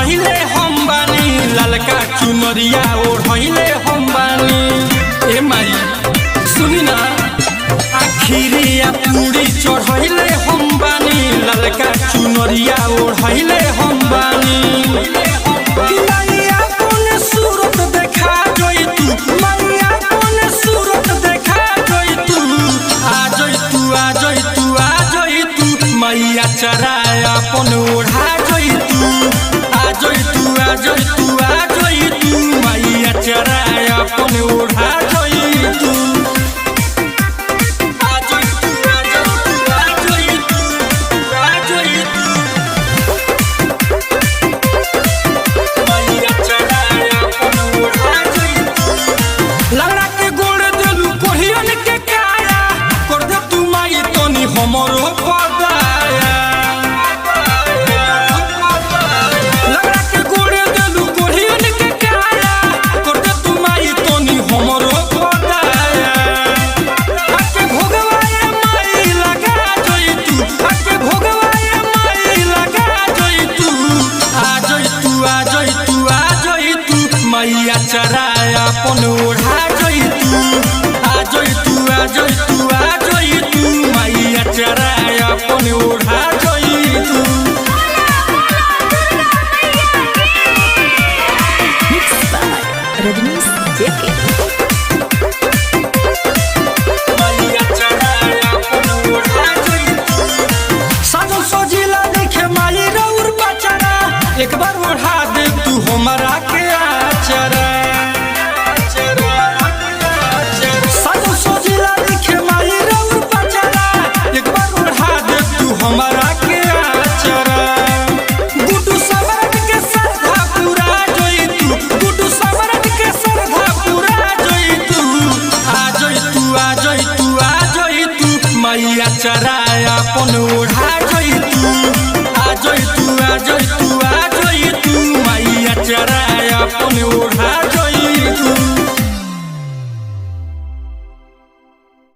चढ़ले हम बानी ललका चुनरिया ओढ़ले हम बानी। ए माई सुनी ना आखिरिया पूरी चढ़ले हम बानी ललका चुनरिया ओढ़ले हम बानी। मैया कौन सूरत देखा जोई तू मैया कौन सूरत देखा जोई तू आ जोई तू आ जोई तू आ जोई तू मैया चराय अपन ओढ़ा जोई तू आ जोई तू आ जोई तू आ जोई तू मैया चराय अपन ओढ़ा जोई तू। हमरो पदाया लगा के गोड़े देलू कोढ़ियन के काया कर दे तू माई तोनी हमरो पदाया। आके भोगवाए माई लगा जोई तू आके भोगवाए माई लगा जोई तू आ जोई तू आ जोई तू आ जोई तू मैया चराय अपन ओढ़ा जोई तू आ जोई तू आ जोई तू आ जोई तू मैया चराय अपन ओढ़ा जोई तू। साजो सजिला देखे माई रउर बचरा एक बार ओढ़ा दे तू हमरा के आचरा। साजो सजिला देखे माई रउर बचरा एक बार ओढ़ा दे तू हमरा के आचरा। गुड्डू समरन के श्रद्धा पूरा जोई तू गुड्डू समरन के श्रद्धा पूरा जोई तू आ जोई तू आ जोई तू आ जोई तू मैया चराय अपन ओढ़ा जोई तू आ जोई तू आ जोई तू आ जोई तू मैया चराय अपन ओढ़ा जोई तू।